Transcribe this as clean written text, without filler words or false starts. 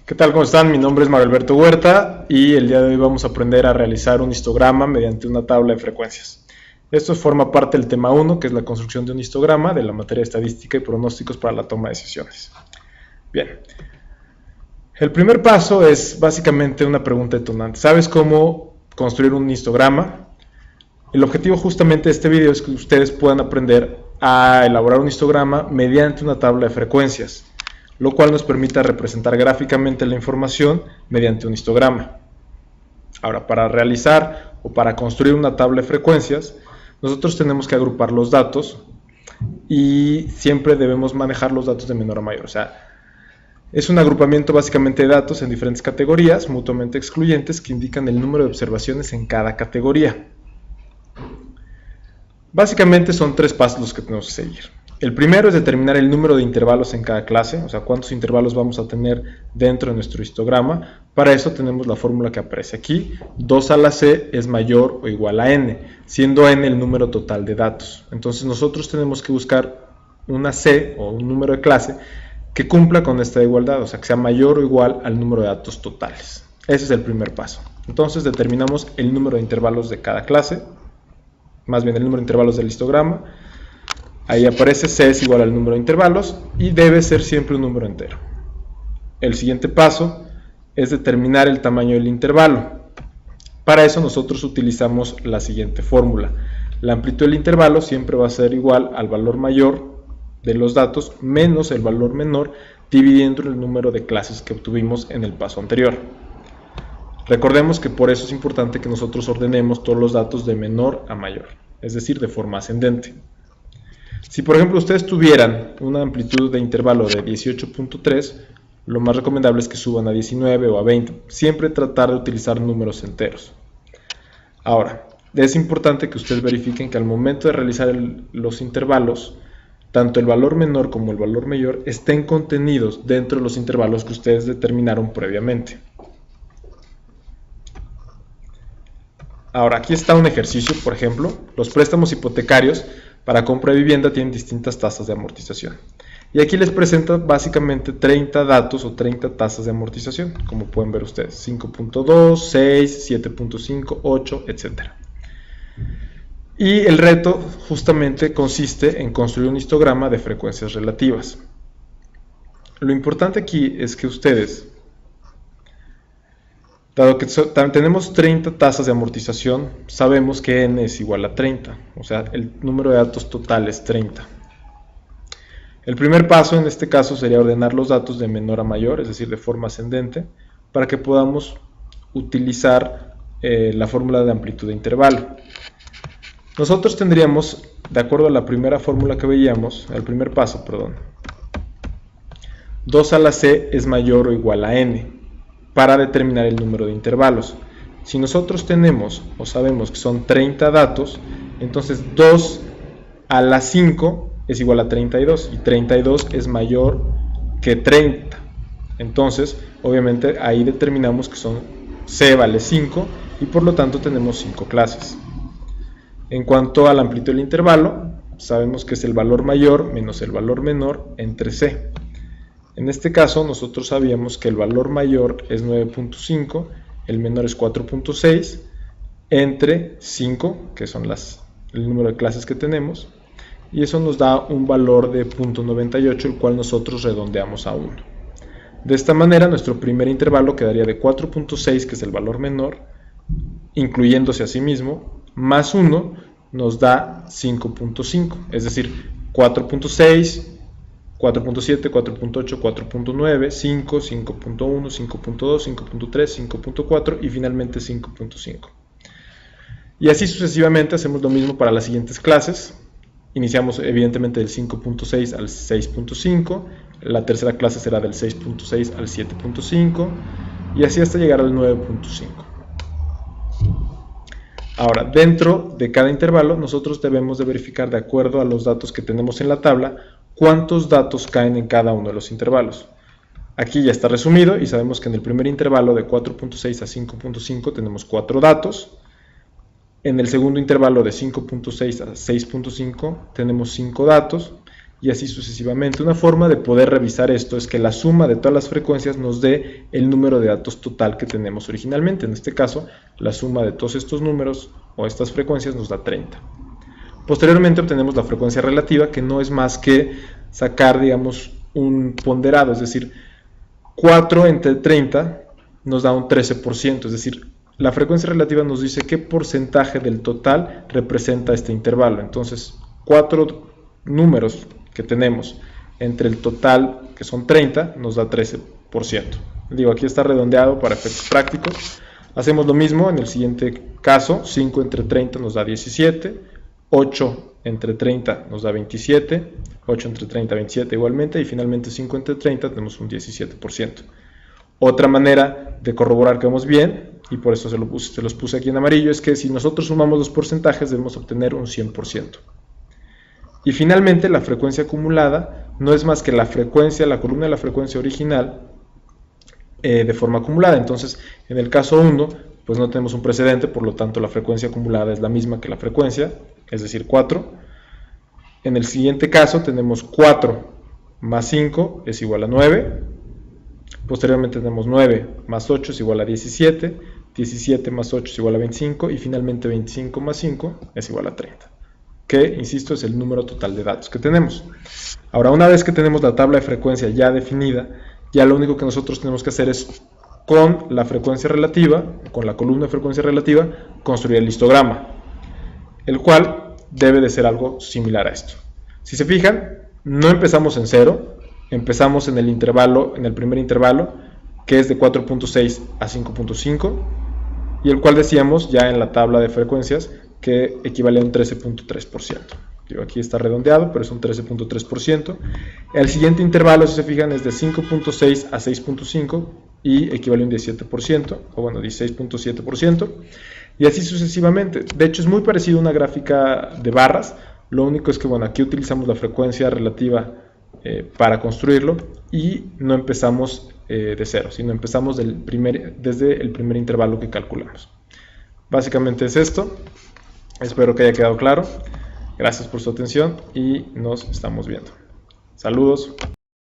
¿Qué tal? ¿Cómo están? Mi nombre es Mario Alberto Huerta y el día de hoy vamos a aprender a realizar un histograma mediante una tabla de frecuencias. Esto forma parte del tema 1, que es la construcción de un histograma de la materia de estadística y pronósticos para la toma de decisiones. Bien, el primer paso es básicamente una pregunta detonante. ¿Sabes cómo construir un histograma? El objetivo justamente de este video es que ustedes puedan aprender a elaborar un histograma mediante una tabla de frecuencias, lo cual nos permite representar gráficamente la información mediante un histograma. Ahora, para realizar o para construir una tabla de frecuencias, nosotros tenemos que agrupar los datos y siempre debemos manejar los datos de menor a mayor. O sea, es un agrupamiento básicamente de datos en diferentes categorías mutuamente excluyentes que indican el número de observaciones en cada categoría. Básicamente son tres pasos los que tenemos que seguir. El primero es determinar el número de intervalos en cada clase, o sea, cuántos intervalos vamos a tener dentro de nuestro histograma. Para eso tenemos la fórmula que aparece aquí. 2 a la c es mayor o igual a n, siendo n el número total de datos. Entonces nosotros tenemos que buscar una c o un número de clase que cumpla con esta igualdad, o sea, que sea mayor o igual al número de datos totales. Ese es el primer paso. Entonces determinamos el número de intervalos de cada clase, más bien el número de intervalos del histograma. Ahí aparece c es igual al número de intervalos y debe ser siempre un número entero. El siguiente paso es determinar el tamaño del intervalo. Para eso nosotros utilizamos la siguiente fórmula. La amplitud del intervalo siempre va a ser igual al valor mayor de los datos menos el valor menor dividiendo el número de clases que obtuvimos en el paso anterior. Recordemos que por eso es importante que nosotros ordenemos todos los datos de menor a mayor, es decir, de forma ascendente. Si por ejemplo ustedes tuvieran una amplitud de intervalo de 18.3, lo más recomendable es que suban a 19 o a 20, siempre tratar de utilizar números enteros. Ahora, es importante que ustedes verifiquen que al momento de realizar los intervalos, tanto el valor menor como el valor mayor estén contenidos dentro de los intervalos que ustedes determinaron previamente. Ahora, aquí está un ejercicio, por ejemplo, los préstamos hipotecarios para compra de vivienda tienen distintas tasas de amortización. Y aquí les presenta básicamente 30 datos o 30 tasas de amortización, como pueden ver ustedes, 5.2, 6, 7.5, 8, etc. Y el reto justamente consiste en construir un histograma de frecuencias relativas. Lo importante aquí es que ustedes, dado que tenemos 30 tasas de amortización, sabemos que n es igual a 30, o sea, el número de datos total es 30. El primer paso en este caso sería ordenar los datos de menor a mayor, es decir, de forma ascendente, para que podamos utilizar la fórmula de amplitud de intervalo. Nosotros tendríamos, de acuerdo a la primera fórmula que veíamos, el primer paso, perdón, 2 a la c es mayor o igual a n, para determinar el número de intervalos. Si nosotros tenemos o sabemos que son 30 datos, entonces 2 a la 5 es igual a 32 y 32 es mayor que 30. Entonces, obviamente ahí determinamos que c vale 5 y por lo tanto tenemos 5 clases. En cuanto a la amplitud del intervalo, sabemos que es el valor mayor menos el valor menor entre c. En este caso nosotros sabíamos que el valor mayor es 9.5, el menor es 4.6, entre 5, que son el número de clases que tenemos, y eso nos da un valor de 0.98, el cual nosotros redondeamos a 1. De esta manera nuestro primer intervalo quedaría de 4.6, que es el valor menor, incluyéndose a sí mismo, más 1 nos da 5.5, es decir, 4.6, 4.7, 4.8, 4.9, 5, 5.1, 5.2, 5.3, 5.4 y finalmente 5.5. Y así sucesivamente hacemos lo mismo para las siguientes clases. Iniciamos evidentemente del 5.6 al 6.5, la tercera clase será del 6.6 al 7.5 y así hasta llegar al 9.5. Ahora, dentro de cada intervalo nosotros debemos de verificar, de acuerdo a los datos que tenemos en la tabla, cuántos datos caen en cada uno de los intervalos. Aquí ya está resumido y sabemos que en el primer intervalo de 4.6 a 5.5 tenemos 4 datos. En el segundo intervalo de 5.6 a 6.5 tenemos 5 datos. y así sucesivamente. Una forma de poder revisar esto es que la suma de todas las frecuencias nos dé el número de datos total que tenemos originalmente. En este caso, la suma de todos estos números o estas frecuencias nos da 30. Posteriormente obtenemos la frecuencia relativa, que no es más que sacar, digamos, un ponderado, es decir, 4 entre 30 nos da un 13%, es decir, la frecuencia relativa nos dice qué porcentaje del total representa este intervalo. Entonces, 4 números que tenemos entre el total, que son 30, nos da 13%. Digo, aquí está redondeado para efectos prácticos. Hacemos lo mismo en el siguiente caso, 5 entre 30 nos da 17, 8 entre 30 nos da 27, 8 entre 30, 27 igualmente, y finalmente 5 entre 30 tenemos un 17%. Otra manera de corroborar que vamos bien, y por eso se los puse aquí en amarillo, es que si nosotros sumamos los porcentajes debemos obtener un 100%. Y finalmente la frecuencia acumulada no es más que la frecuencia, la columna de la frecuencia original de forma acumulada. Entonces, en el caso 1, pues no tenemos un precedente, por lo tanto la frecuencia acumulada es la misma que la frecuencia, es decir, 4. En el siguiente caso tenemos 4 más 5 es igual a 9. Posteriormente tenemos 9 más 8 es igual a 17, 17 más 8 es igual a 25 y finalmente 25 más 5 es igual a 30. Que, insisto, es el número total de datos que tenemos. Ahora, una vez que tenemos la tabla de frecuencia ya definida, ya lo único que nosotros tenemos que hacer es, con la frecuencia relativa, con la columna de frecuencia relativa, construir el histograma, el cual debe de ser algo similar a esto. Si se fijan, no empezamos en 0, empezamos en el intervalo, en el primer intervalo, que es de 4.6 a 5.5, y el cual decíamos ya en la tabla de frecuencias que equivale a un 13.3%. Aquí está redondeado, pero es un 13.3%. El siguiente intervalo, si se fijan, es de 5.6 a 6.5 y equivale a un 17%, o bueno, 16.7%, y así sucesivamente. De hecho, es muy parecido a una gráfica de barras, lo único es que, bueno, aquí utilizamos la frecuencia relativa para construirlo y no empezamos de cero, sino empezamos desde el primer intervalo que calculamos. Básicamente es esto. Espero que haya quedado claro. Gracias por su atención y nos estamos viendo. Saludos.